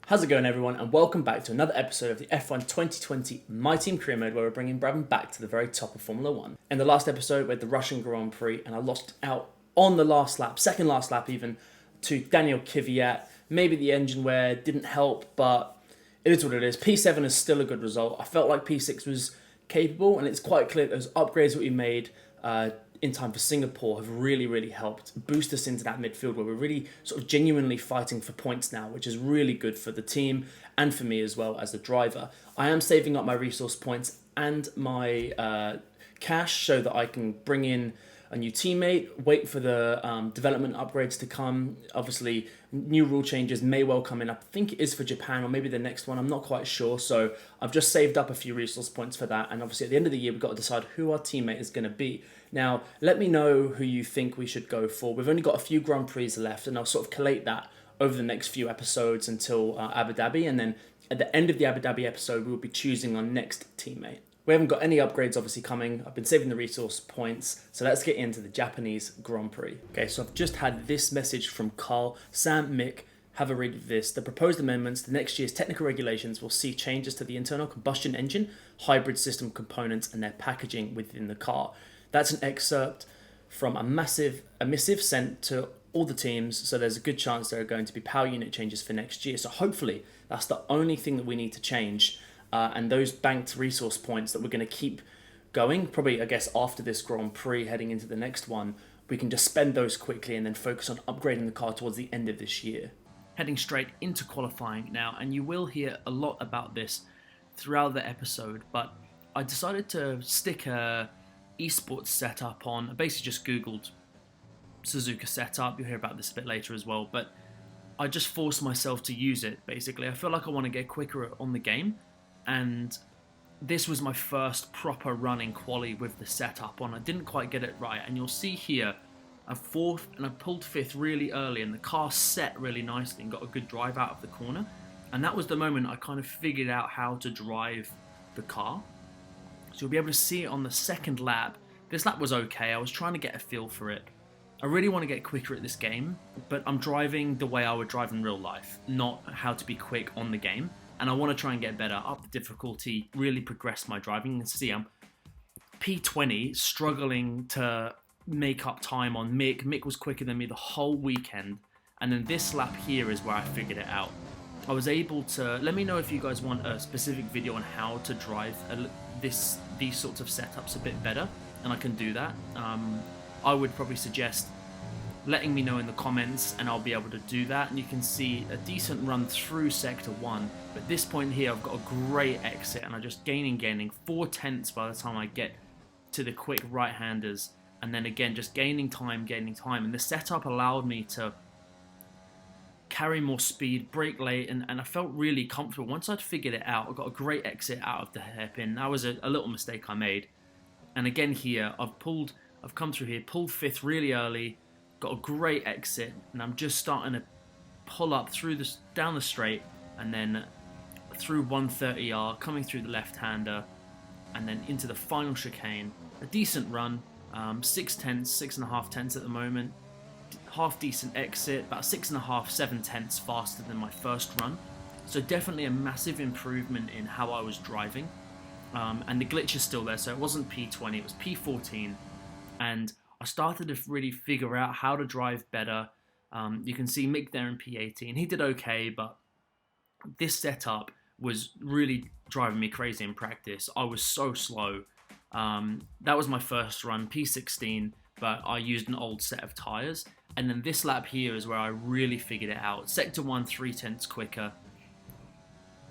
How's it going, everyone, and welcome back to another episode of the F1 2020 My Team Career Mode, where we're bringing Brabham back to the very top of Formula 1. In the last episode, we had the Russian Grand Prix, and I lost out on the last lap, second last lap even, to Daniel Kvyat. Maybe the engine wear didn't help, but it is what it is. P7 is still a good result. I felt like P6 was capable, and it's quite clear that those upgrades that we made in time for Singapore have really helped boost us into that midfield where we're really sort of genuinely fighting for points now, which is really good for the team and for me as well as the driver. I am saving up my resource points and my cash so that I can bring in a new teammate, wait for the development upgrades to come. Obviously, new rule changes may well come in. I think it is for Japan or maybe the next one. I'm not quite sure. So I've just saved up a few resource points for that. And obviously, at the end of the year, we've got to decide who our teammate is going to be. Now, let me know who you think we should go for. We've only got a few Grand Prix left, and I'll sort of collate that over the next few episodes until Abu Dhabi. And then at the end of the Abu Dhabi episode, we'll be choosing our next teammate. We haven't got any upgrades obviously coming. I've been saving the resource points. So let's get into the Japanese Grand Prix. Okay, so I've just had this message from Carl. Sam, Mick, have a read of this. The proposed amendments to next year's technical regulations will see changes to the internal combustion engine, hybrid system components, and their packaging within the car. That's an excerpt from a missive sent to all the teams. So there's a good chance there are going to be power unit changes for next year. So hopefully that's the only thing that we need to change. And those banked resource points that we're going to keep going, probably, I guess, after this Grand Prix, heading into the next one, we can just spend those quickly and then focus on upgrading the car towards the end of this year. Heading straight into qualifying now, and you will hear a lot about this throughout the episode, but I decided to stick a esports setup on. I basically just Googled Suzuka setup. You'll hear about this a bit later as well, but I just forced myself to use it, basically. I feel like I want to get quicker on the game. And this was my first proper running quali with the setup on. I didn't quite get it right, and you'll see here a fourth, and I pulled fifth really early, and the car set really nicely and got a good drive out of the corner. And that was the moment I kind of figured out how to drive the car. So you'll be able to see it on the second lap. This lap was okay. I was trying to get a feel for it. I really want to get quicker at this game, but I'm driving the way I would drive in real life, not how to be quick on the game. And I want to try and get better, up the difficulty, really progress my driving. You can see I'm P20, struggling to make up time on Mick. Mick was quicker than me the whole weekend. And then this lap here is where I figured it out. I was able to, let me know if you guys want a specific video on how to drive these sorts of setups a bit better, and I can do that. I would probably suggest letting me know in the comments, and I'll be able to do that. And you can see a decent run through sector 1, but at this point here I've got a great exit, and I'm just gaining 4 tenths by the time I get to the quick right-handers, and then again just gaining time, and the setup allowed me to carry more speed, brake late, and I felt really comfortable. Once I'd figured it out, I got a great exit out of the hairpin. That was a little mistake I made, and again here I've come through here, pulled fifth really early, got a great exit, and I'm just starting to pull up down the straight, and then through 130R, coming through the left-hander, and then into the final chicane. A decent run, 6.5 tenths at the moment, half decent exit, about 6.5, 7 tenths faster than my first run. So definitely a massive improvement in how I was driving, and the glitch is still there, so it wasn't P20, it was P14, and I started to really figure out how to drive better. You can see Mick there in P18. He did okay, but this setup was really driving me crazy in practice. I was so slow. That was my first run, P16, but I used an old set of tyres. And then this lap here is where I really figured it out. Sector 1, 3 tenths quicker.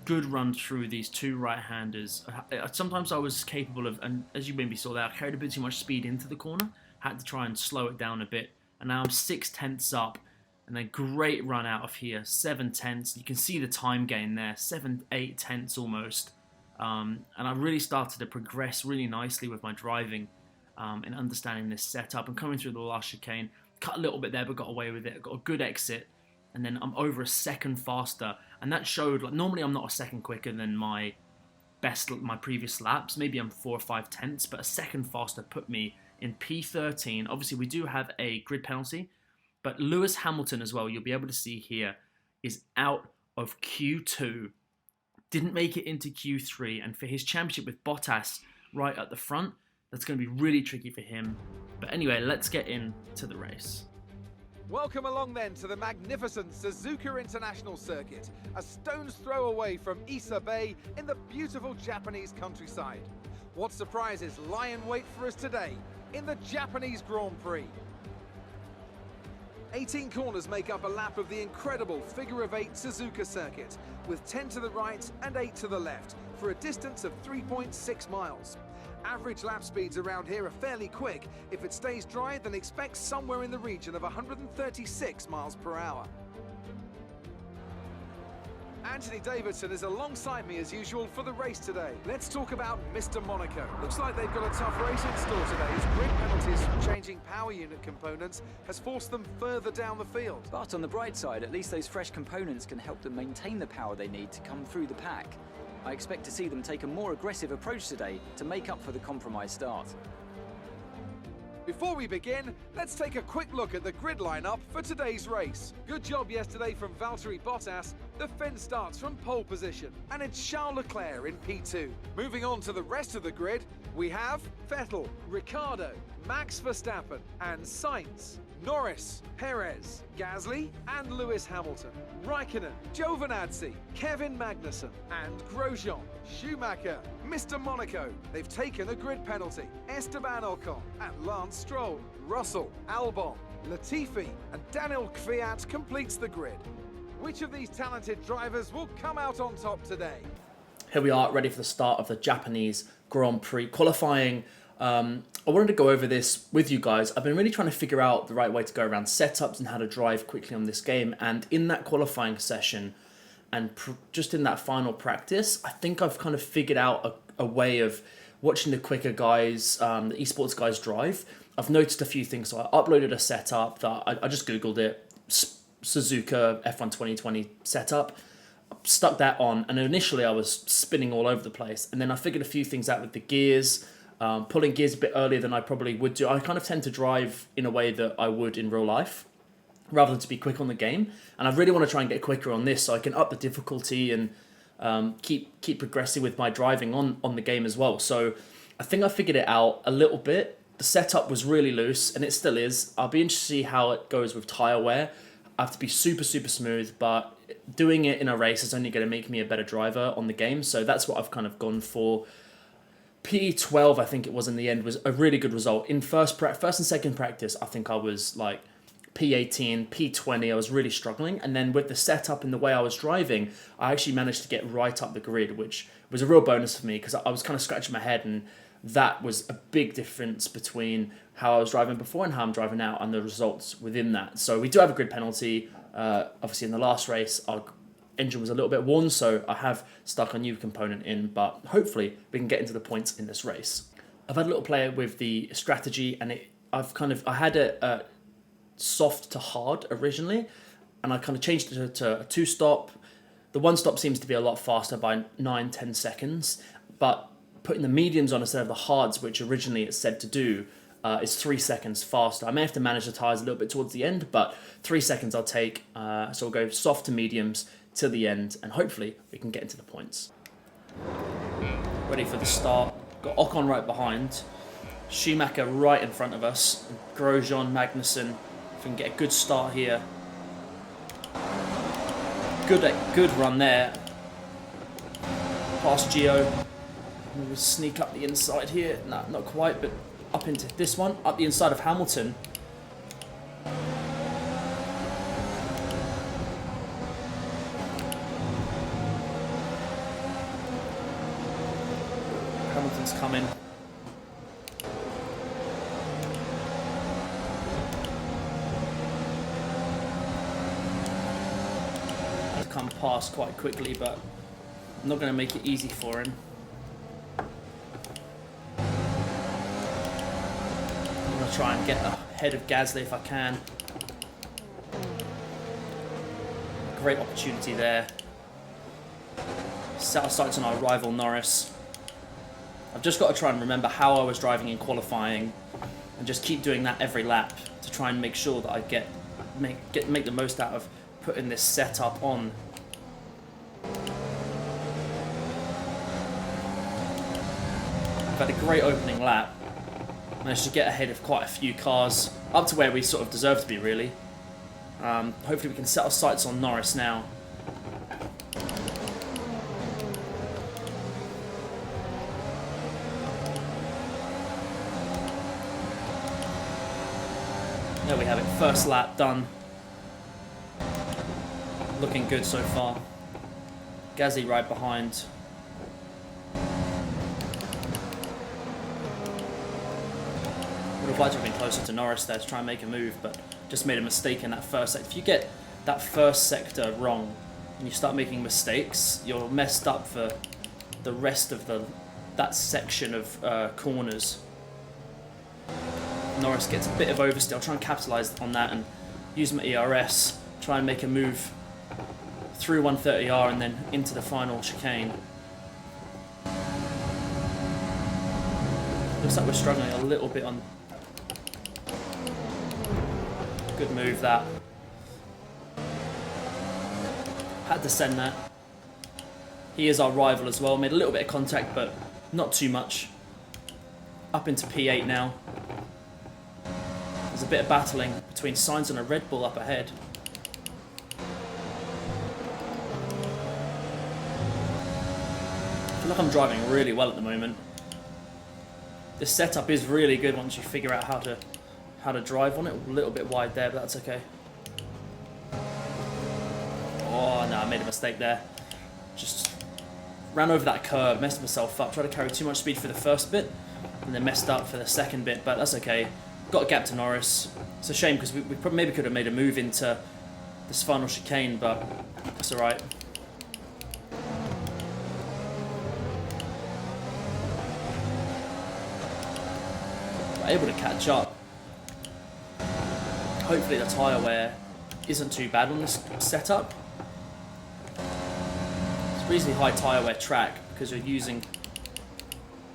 Good run through these two right-handers. Sometimes I was capable of, and as you maybe saw there, I carried a bit too much speed into the corner. Had to try and slow it down a bit, and now I'm 6 tenths up, and then great run out of here, 7 tenths. You can see the time gain there, 8 tenths almost, and I really started to progress really nicely with my driving and understanding this setup, and coming through the last chicane, cut a little bit there but got away with it, got a good exit, and then I'm over a second faster, and that showed, like, normally I'm not a second quicker than my previous laps, maybe I'm 4 or 5 tenths, but a second faster put me in P13. Obviously, we do have a grid penalty, but Lewis Hamilton as well, you'll be able to see here, is out of Q2. Didn't make it into Q3, and for his championship with Bottas right at the front, that's going to be really tricky for him. But anyway, let's get into the race. Welcome along then to the magnificent Suzuka International Circuit, a stone's throw away from Issa Bay in the beautiful Japanese countryside. What surprises lie in wait for us today in the Japanese Grand Prix? 18 corners make up a lap of the incredible figure-of-8 Suzuka circuit, with 10 to the right and 8 to the left, for a distance of 3.6 miles. Average lap speeds around here are fairly quick. If it stays dry, then expect somewhere in the region of 136 miles per hour. Anthony Davidson is alongside me as usual for the race today. Let's talk about Mr. Monaco. Looks like they've got a tough race in store today, as grid penalties from changing power unit components has forced them further down the field. But on the bright side, at least those fresh components can help them maintain the power they need to come through the pack. I expect to see them take a more aggressive approach today to make up for the compromised start. Before we begin, let's take a quick look at the grid lineup for today's race. Good job yesterday from Valtteri Bottas. The Finn starts from pole position, and it's Charles Leclerc in P2. Moving on to the rest of the grid, we have Vettel, Ricciardo, Max Verstappen, and Sainz, Norris, Perez, Gasly, and Lewis Hamilton, Raikkonen, Giovinazzi, Kevin Magnussen, and Grosjean, Schumacher, Mr. Monaco. They've taken a grid penalty. Esteban Ocon and Lance Stroll, Russell, Albon, Latifi, and Daniel Kvyat completes the grid. Which of these talented drivers will come out on top today? Here we are, ready for the start of the Japanese Grand Prix qualifying. I wanted to go over this with you guys. I've been really trying to figure out the right way to go around setups and how to drive quickly on this game. And in that qualifying session and just in that final practice, I think I've kind of figured out a way of watching the quicker guys, the esports guys drive. I've noticed a few things. So I uploaded a setup that I just Googled it, Suzuka F1 2020 setup. Stuck that on, and initially I was spinning all over the place. And then I figured a few things out with the gears. Pulling gears a bit earlier than I probably would do. I kind of tend to drive in a way that I would in real life, rather than to be quick on the game. And I really want to try and get quicker on this so I can up the difficulty and keep progressing with my driving on the game as well. So I think I figured it out a little bit. The setup was really loose, and it still is. I'll be interested to see how it goes with tyre wear. I have to be super, super smooth, but doing it in a race is only going to make me a better driver on the game. So that's what I've kind of gone for. P12, I think it was in the end, was a really good result. In first and second practice, I think I was like P18, P20, I was really struggling. And then with the setup and the way I was driving, I actually managed to get right up the grid, which was a real bonus for me because I was kind of scratching my head, and that was a big difference between how I was driving before and how I'm driving now and the results within that. So we do have a grid penalty. Obviously in the last race, our engine was a little bit worn, so I have stuck a new component in, but hopefully we can get into the points in this race. I've had a little play with the strategy, and I had a soft to hard originally, and I kind of changed it to a 2-stop. The 1-stop seems to be a lot faster by 9-10 seconds, but putting the mediums on instead of the hards, which originally it's said to do, is 3 seconds faster. I may have to manage the tyres a little bit towards the end, but 3 seconds I'll take. So we'll go soft to mediums to the end, and hopefully we can get into the points. Ready for the start. Got Ocon right behind, Schumacher right in front of us, Grosjean, Magnussen. If we can get a good start here. Good run there. Past Gio. We'll sneak up the inside here. No, not quite, but up into this one. Up the inside of Hamilton. Hamilton's coming. To come past quite quickly, but I'm not going to make it easy for him. I'm going to try and get ahead of Gasly if I can. Great opportunity there. Set our sights on our rival Norris. I've just got to try and remember how I was driving in qualifying and just keep doing that every lap to try and make sure that I make the most out of putting this setup on. We've had a great opening lap. Managed to get ahead of quite a few cars, up to where we sort of deserve to be, really. Hopefully we can set our sights on Norris now. There we have it, first lap done. Looking good so far. Gasly right behind. Would have liked to have been closer to Norris there to try and make a move, but just made a mistake in that first sector. If you get that first sector wrong and you start making mistakes, you're messed up for the rest of that section of corners. Norris gets a bit of oversteer. I'll try and capitalise on that and use my ERS, try and make a move through 130R and then into the final chicane. Looks like we're struggling a little bit on... Good move, that. Had to send that. He is our rival as well. Made a little bit of contact, but not too much. Up into P8 now. There's a bit of battling between Sainz and a Red Bull up ahead. I feel like I'm driving really well at the moment. This setup is really good once you figure out how to drive on it. A little bit wide there, but that's okay. Oh no, I made a mistake there. Just ran over that curb, messed myself up, tried to carry too much speed for the first bit, and then messed up for the second bit, but that's okay. Got a gap to Norris. It's a shame because we probably maybe could have made a move into this final chicane, but it's alright. Able to catch up. Hopefully the tyre wear isn't too bad on this setup. It's a reasonably high tyre wear track because you're using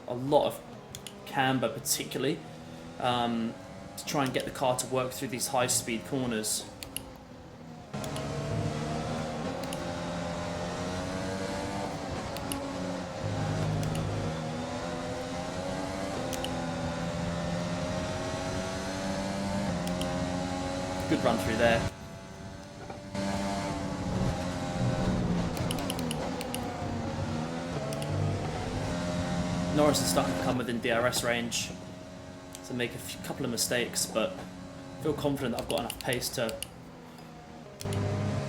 a lot of camber particularly to try and get the car to work through these high speed corners. Good run through there. Norris is starting to come within DRS range, so make a couple of mistakes, but I feel confident that I've got enough pace to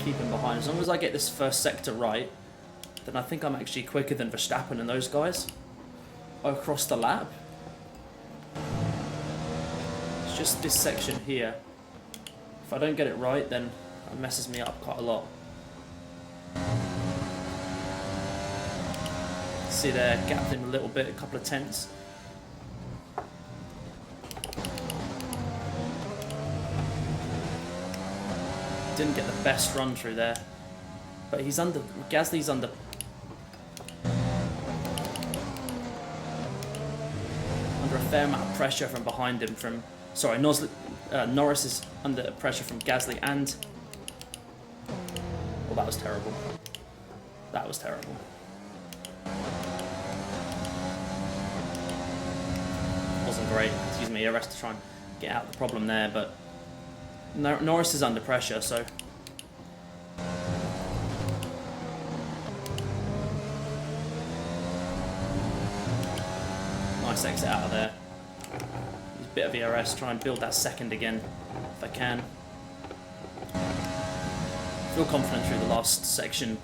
keep him behind. As long as I get this first sector right, then I think I'm actually quicker than Verstappen and those guys across the lap. It's just this section here. If I don't get it right, then it messes me up quite a lot. See there, gapped him a little bit, a couple of tenths. Didn't get the best run through there, but he's under. Gasly's under. Under a fair amount of pressure from behind him. Norris is under pressure from Gasly and... Well, that was terrible. That was terrible. Wasn't great. Excuse me, ERS to try and get out the problem there, but Norris is under pressure, so... Nice exit out of there. Use a bit of ERS, try and build that second again, if I can. Feel confident through the last section,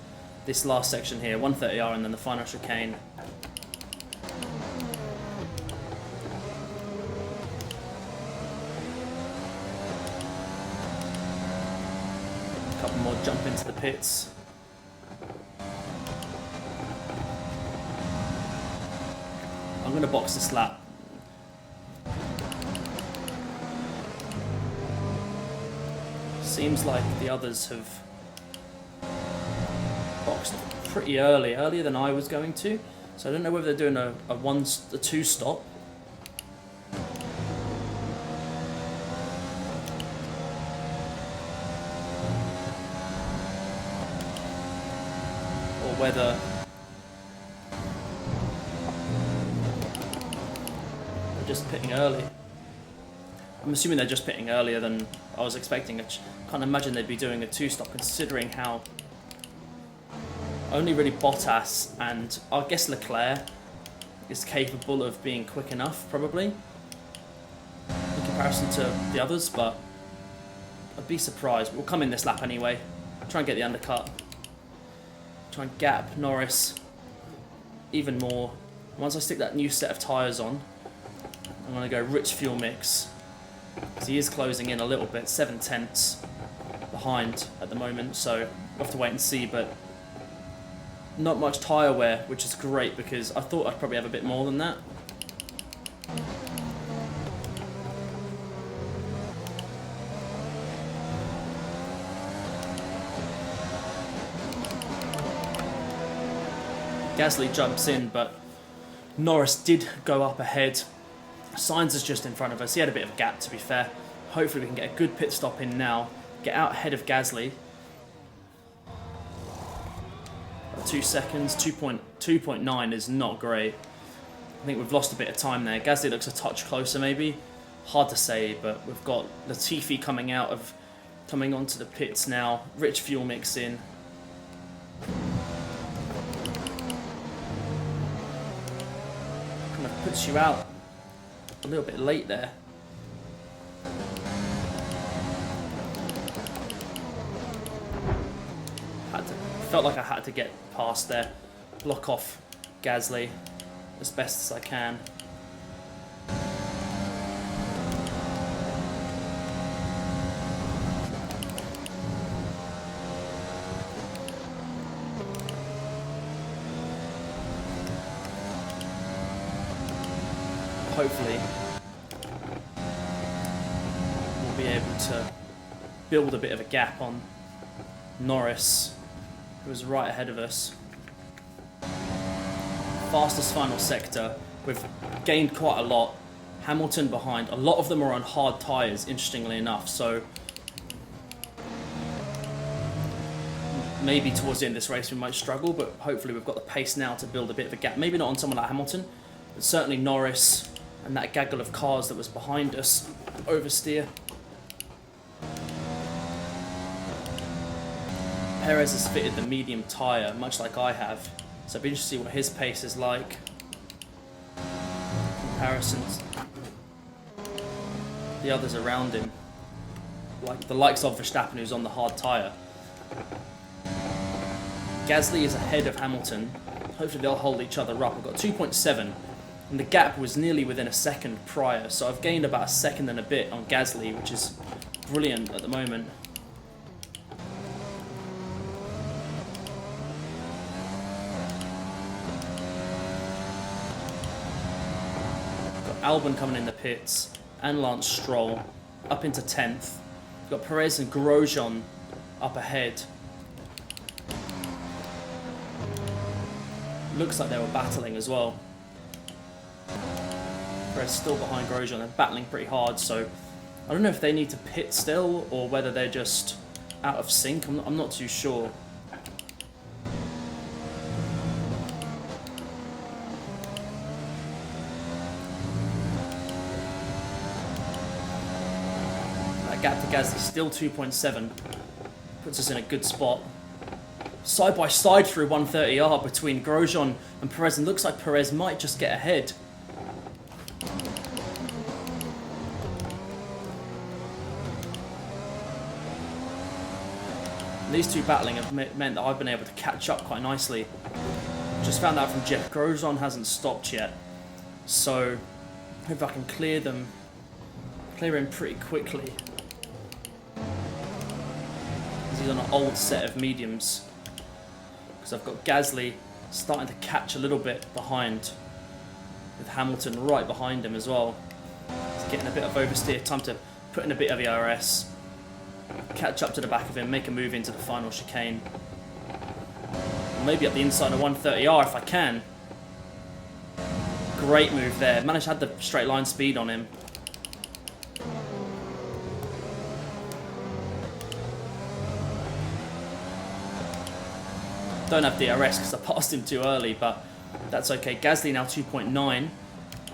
this last section here, 130R and then the final chicane. A couple more jump into the pits. I'm going to box this lap. Seems like the others have boxed pretty earlier than I was going to. So I don't know whether they're doing a two stop. Or whether just pitting early. I'm assuming they're just pitting earlier than I was expecting. I can't imagine they'd be doing a 2-stop considering how only really Bottas and I guess Leclerc is capable of being quick enough, probably, in comparison to the others, but I'd be surprised. We'll come in this lap anyway. Try and get the undercut. Try and gap Norris even more. Once I stick that new set of tyres on, I'm going to go rich fuel mix. Because he is closing in a little bit, 7/10 behind at the moment, so we'll have to wait and see, but not much tyre wear, which is great because I thought I'd probably have a bit more than that. Gasly jumps in, but Norris did go up ahead. Sainz is just in front of us. He had a bit of a gap, to be fair. Hopefully we can get a good pit stop in now. Get out ahead of Gasly. 2 seconds. 2.9 is not great. I think we've lost a bit of time there. Gasly looks a touch closer, maybe. Hard to say, but we've got Latifi coming onto the pits now. Rich fuel mix in. Kind of puts you out a little bit late there. Felt like I had to get past there, block off Gasly as best as I can. Hopefully we'll be able to build a bit of a gap on Norris, who was right ahead of us. Fastest final sector. We've gained quite a lot. Hamilton behind. A lot of them are on hard tyres, interestingly enough, so maybe towards the end of this race we might struggle, but hopefully we've got the pace now to build a bit of a gap. Maybe not on someone like Hamilton, but certainly Norris and that gaggle of cars that was behind us oversteer. Perez has fitted the medium tyre, much like I have, so I'd be interested to see what his pace is like. Comparisons, the others around him, like the likes of Verstappen, who's on the hard tyre. Gasly is ahead of Hamilton. Hopefully they'll hold each other up. I've got 2.7, and the gap was nearly within a second prior, so I've gained about a second and a bit on Gasly, which is brilliant at the moment. Albon coming in the pits, and Lance Stroll up into 10th. We've got Perez and Grosjean up ahead. Looks like they were battling as well. Perez still behind Grosjean, they're battling pretty hard, so I don't know if they need to pit still or whether they're just out of sync. I'm not too sure. Gap to Gasly still 2.7, puts us in a good spot. Side by side through 130R between Grosjean and Perez, and looks like Perez might just get ahead. And these two battling have meant that I've been able to catch up quite nicely. Just found out from Jeff, Grosjean hasn't stopped yet, so hope I can clear him pretty quickly. He's on an old set of mediums, because I've got Gasly starting to catch a little bit behind, with Hamilton right behind him as well. He's getting a bit of oversteer, time to put in a bit of ERS, catch up to the back of him, make a move into the final chicane. Maybe up the inside of 130R if I can. Great move there, managed to have the straight line speed on him. Don't have DRS because I passed him too early, but that's okay. Gasly now 2.9.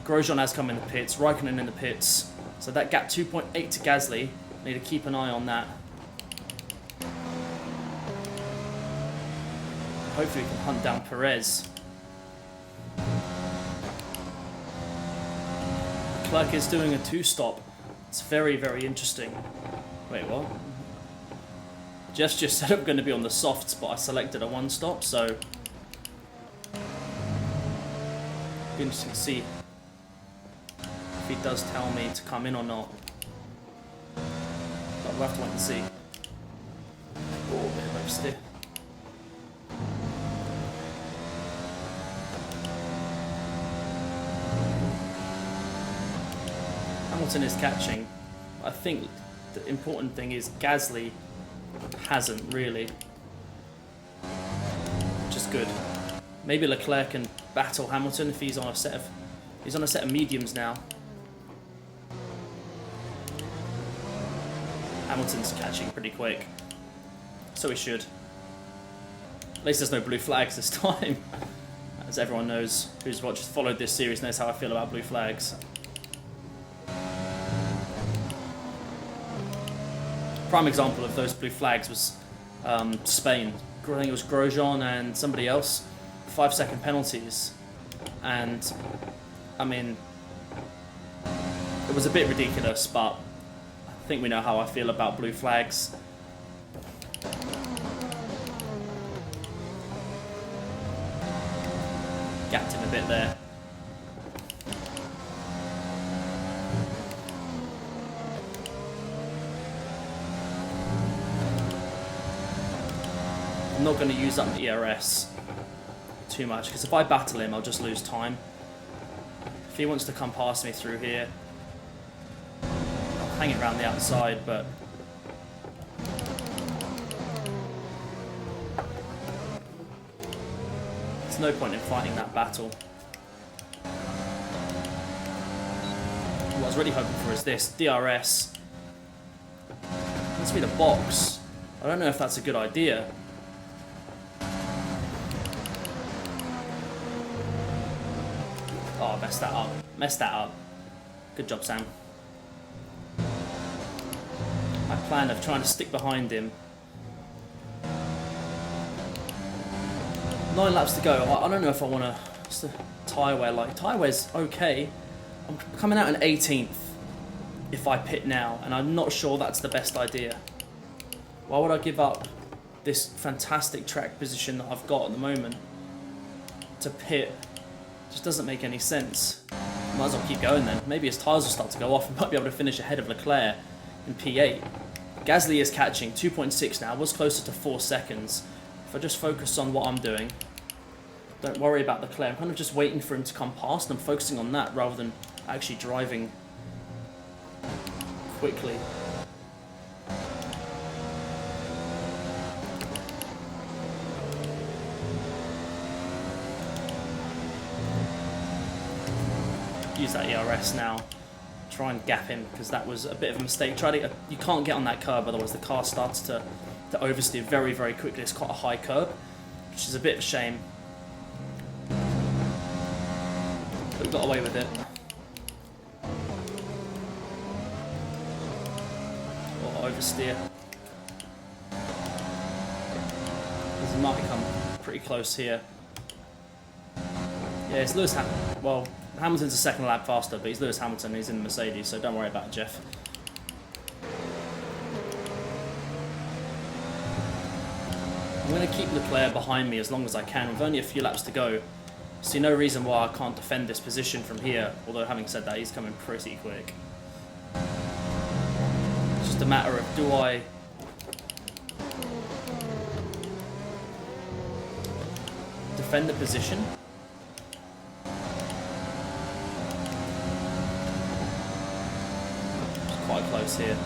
Grosjean has come in the pits, Raikkonen in the pits. So that gap 2.8 to Gasly. Need to keep an eye on that. Hopefully we can hunt down Perez. Leclerc is doing a 2-stop. It's very, very interesting. Wait, what? Jeff's just said I'm going to be on the softs, but I selected a 1-stop, so... Be interesting to see if he does tell me to come in or not. But we'll have to wait and see. Oh, a bit of oversteer. Hamilton is catching. I think the important thing is Gasly hasn't really, which is good. Maybe Leclerc can battle Hamilton if he's on a set of mediums now. Hamilton's catching pretty quick, so he should. At least there's no blue flags this time, as everyone knows who's followed this series knows how I feel about blue flags. Prime example of those blue flags was Spain. I think it was Grosjean and somebody else. 5-second penalties, and I mean, it was a bit ridiculous, but I think we know how I feel about blue flags. Gapped him a bit there. I'm not going to use up the ERS too much, because if I battle him, I'll just lose time. If he wants to come past me through here, I'll hang it around the outside, but there's no point in fighting that battle. What I was really hoping for is this DRS. Let's be the box. I don't know if that's a good idea. Oh, messed that up. Messed that up. Good job, Sam. My plan of trying to stick behind him. 9 laps to go. I don't know if I want to... Just a tyre wear. Like, tyre wear's okay. I'm coming out in 18th if I pit now, and I'm not sure that's the best idea. Why would I give up this fantastic track position that I've got at the moment to pit? Just doesn't make any sense. Might as well keep going then. Maybe his tyres will start to go off and might be able to finish ahead of Leclerc in P8. Gasly is catching 2.6 now, was closer to 4 seconds. If I just focus on what I'm doing, don't worry about Leclerc. I'm kind of just waiting for him to come past and I'm focusing on that rather than actually driving quickly. Use that ERS now, try and gap him, because that was a bit of a mistake. You can't get on that curb, otherwise the car starts to oversteer very, very quickly. It's quite a high curb, which is a bit of a shame. But we got away with it. Or oversteer. Because he might come pretty close here. Yeah, it's Lewis Hamilton. Well, Hamilton's a second lap faster, but he's Lewis Hamilton, he's in the Mercedes, so don't worry about it, Jeff. I'm going to keep Leclerc behind me as long as I can, with only a few laps to go. See no reason why I can't defend this position from here, although having said that, he's coming pretty quick. It's just a matter of, do I defend the position? Quite close here.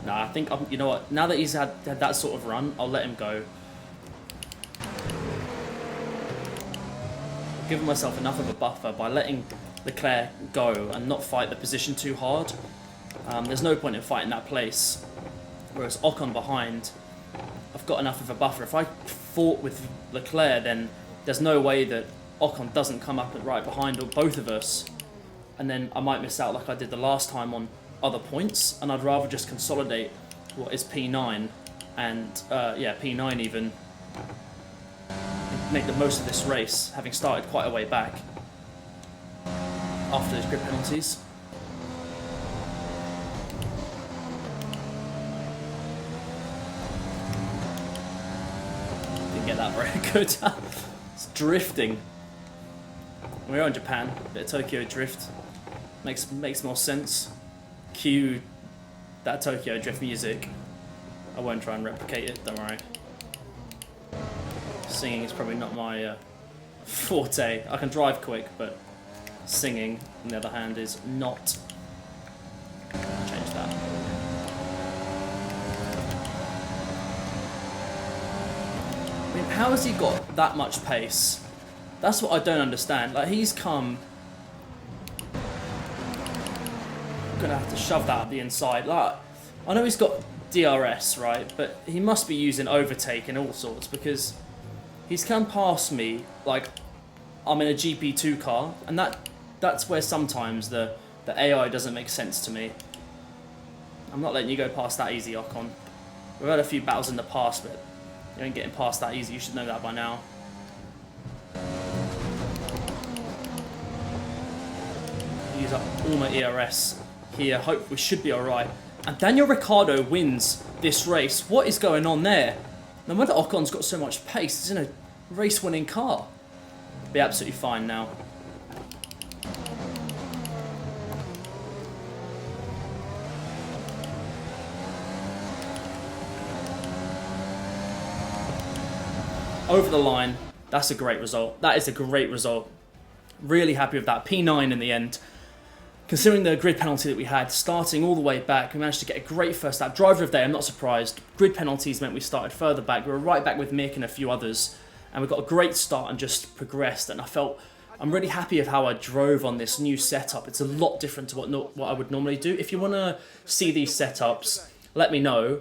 No, I think, you know what, now that he's had that sort of run, I'll let him go. I've given myself enough of a buffer by letting Leclerc go and not fight the position too hard. There's no point in fighting that place. Whereas Ocon behind, I've got enough of a buffer. If I fought with Leclerc, then there's no way that Ocon doesn't come up and right behind both of us, and then I might miss out like I did the last time on other points, and I'd rather just consolidate what is P9 and yeah, P9 even, and make the most of this race, having started quite a way back after those grid penalties. Didn't get that very good. It's drifting. We're on Japan, a bit of Tokyo drift. Makes more sense. Cue that Tokyo drift music. I won't try and replicate it, don't worry. Singing is probably not my forte. I can drive quick, but singing, on the other hand, is not. Change that. I mean, how has he got that much pace? That's what I don't understand. Like, he's come. I'm gonna have to shove that up the inside. Like, I know he's got DRS, right? But he must be using overtake and all sorts, because he's come past me like I'm in a GP2 car, and that's where sometimes the AI doesn't make sense to me. I'm not letting you go past that easy, Ocon. We've had a few battles in the past, but you ain't getting past that easy. You should know that by now. Use up all my ERS here. Hope we should be alright. And Daniel Ricciardo wins this race. What is going on there? No wonder Ocon's got so much pace. He's in a race-winning car. Be absolutely fine now. Over the line. That's a great result. That is a great result. Really happy with that. P9 in the end. Considering the grid penalty that we had, starting all the way back, we managed to get a great first lap. Driver of the day, I'm not surprised. Grid penalties meant we started further back. We were right back with Mick and a few others. And we got a great start and just progressed. And I'm really happy with how I drove on this new setup. It's a lot different to what I would normally do. If you want to see these setups, let me know.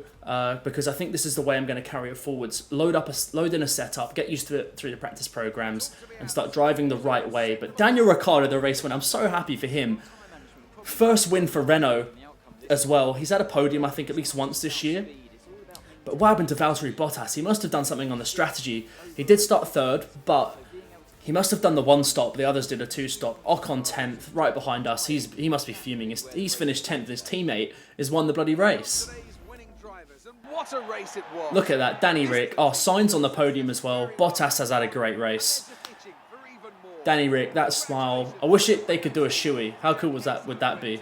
Because I think this is the way I'm going to carry it forwards. Load in a setup, get used to it through the practice programs, and start driving the right way. But Daniel Ricciardo, the race winner, I'm so happy for him. First win for Renault as well. He's had a podium, I think, at least once this year. But what happened to Valtteri Bottas? He must have done something on the strategy. He did start third, but he must have done the one stop. The others did a two stop. Ocon 10th, right behind us. He must be fuming. He's finished 10th. His teammate has won the bloody race. What a race it was. Look at that, Danny Rick. Oh, Sainz on the podium as well. Bottas has had a great race. Danny Rick, that smile. I wish they could do a shoey. How cool would that be?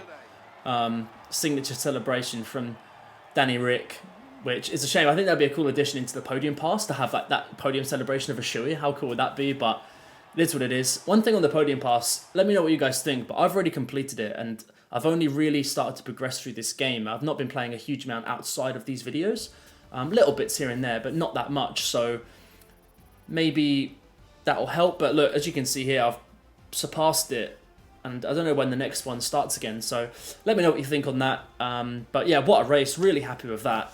Signature celebration from Danny Rick, which is a shame. I think that'd be a cool addition into the podium pass to have like that podium celebration of a shoey. How cool would that be? But it is what it is. One thing on the podium pass, let me know what you guys think, but I've already completed it and I've only really started to progress through this game. I've not been playing a huge amount outside of these videos. Little bits here and there, but not that much. So maybe that'll help. But look, as you can see here, I've surpassed it. And I don't know when the next one starts again. So let me know what you think on that. But yeah, what a race. Really happy with that.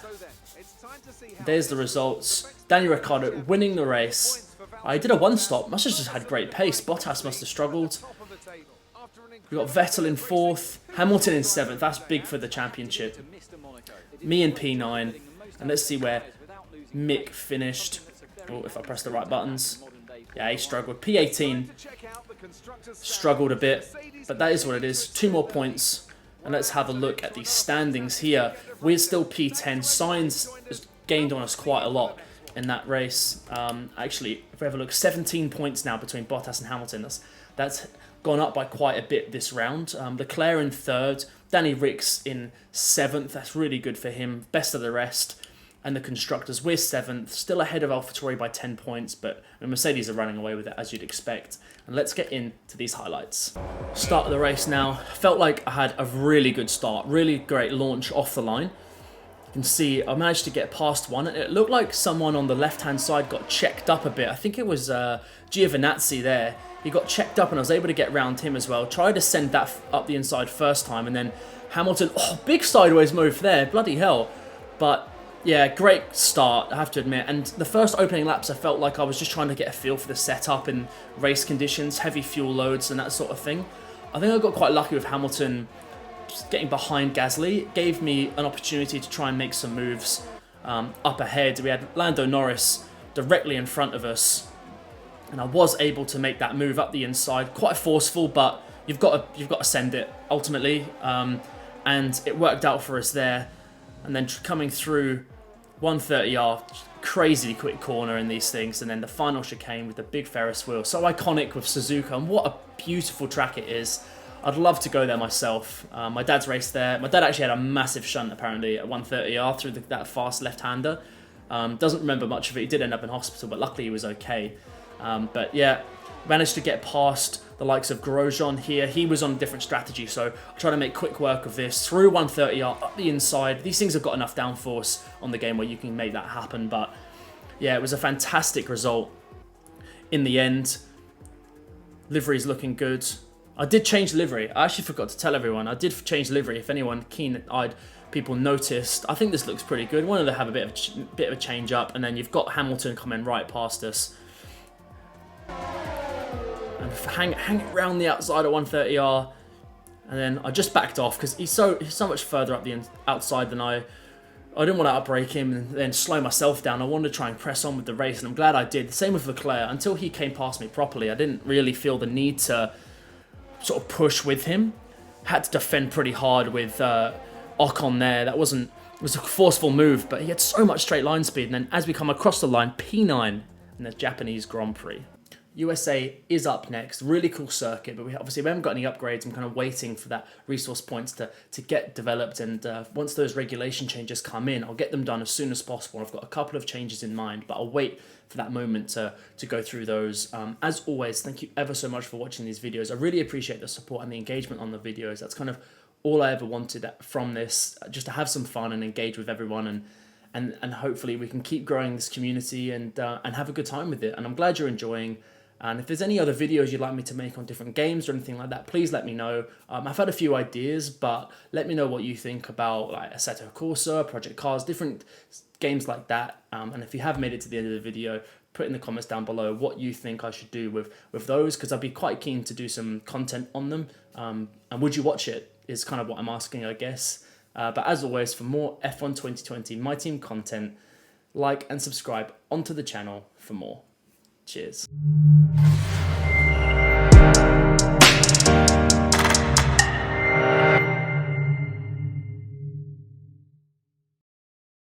There's the results. Daniel Ricciardo winning the race. I did a one stop. Must have just had great pace. Bottas must have struggled. We've got Vettel in 4th. Hamilton in 7th. That's big for the championship. Me in P9. And let's see where Mick finished. Oh, if I press the right buttons. Yeah, he struggled. P18 struggled a bit, but that is what it is. 2 more points, and let's have a look at the standings here. We're still P10. Sainz has gained on us quite a lot in that race. Actually, if we have a look, 17 points now between Bottas and Hamilton. That's gone up by quite a bit this round. Leclerc in 3rd, Danny Ricks in 7th. That's really good for him. Best of the rest. And the constructors, we're 7th, still ahead of AlphaTauri by 10 points, but Mercedes are running away with it as you'd expect. And let's get into these highlights. Start of the race now. Felt like I had a really good start, really great launch off the line. You can see I managed to get past one, and it looked like someone on the left-hand side got checked up a bit. I think it was Giovinazzi there. He got checked up, and I was able to get round him as well. Tried to send that up the inside first time, and then Hamilton, oh, big sideways move there, bloody hell. But Yeah, great start, I have to admit. And the first opening laps, I felt like I was just trying to get a feel for the setup in race conditions, heavy fuel loads and that sort of thing. I think I got quite lucky with Hamilton just getting behind Gasly. It gave me an opportunity to try and make some moves up ahead. We had Lando Norris directly in front of us, and I was able to make that move up the inside. Quite forceful, but you've got to send it ultimately. And it worked out for us there. And then coming through 130R, crazy quick corner in these things, and then the final chicane with the big Ferris wheel. So iconic with Suzuka, and what a beautiful track it is. I'd love to go there myself. My dad's raced there. My dad actually had a massive shunt apparently at 130R through that fast left-hander. Doesn't remember much of it. He did end up in hospital, but luckily he was okay. But yeah, managed to get past the likes of Grosjean here. He was on a different strategy, so I try to make quick work of this. Through 130R, up the inside. These things have got enough downforce on the game where you can make that happen. But yeah, it was a fantastic result in the end. Livery's looking good. I did change livery. I actually forgot to tell everyone. I did change livery. If anyone keen-eyed people noticed, I think this looks pretty good. Wanted to have a bit of a change up, and then you've got Hamilton coming right past us. And hang it around the outside at 130R, and then I just backed off because he's so much further up the outside than I didn't want to outbrake him and then slow myself down. I wanted to try and press on with the race, and I'm glad I did. The same with Leclerc. Until he came past me properly, I didn't really feel the need to sort of push with him. Had to defend pretty hard with Ocon there. It was a forceful move, but he had so much straight line speed. And then as we come across the line, P9 in the Japanese Grand Prix. USA is up next. Really cool circuit, but we haven't got any upgrades. I'm kind of waiting for that resource points to get developed, and once those regulation changes come in, I'll get them done as soon as possible. I've got a couple of changes in mind, but I'll wait for that moment to go through those. As always, thank you ever so much for watching these videos. I really appreciate the support and the engagement on the videos. That's kind of all I ever wanted from this, just to have some fun and engage with everyone, and hopefully we can keep growing this community and have a good time with it. And I'm glad you're enjoying. And if there's any other videos you'd like me to make on different games or anything like that, please let me know. I've had a few ideas, but let me know what you think about like Assetto Corsa, Project Cars, different games like that. And if you have made it to the end of the video, put in the comments down below what you think I should do with those, because I'd be quite keen to do some content on them. And would you watch it is kind of what I'm asking, I guess. But as always, for more F1 2020 My Team content, like and subscribe onto the channel for more. Cheers.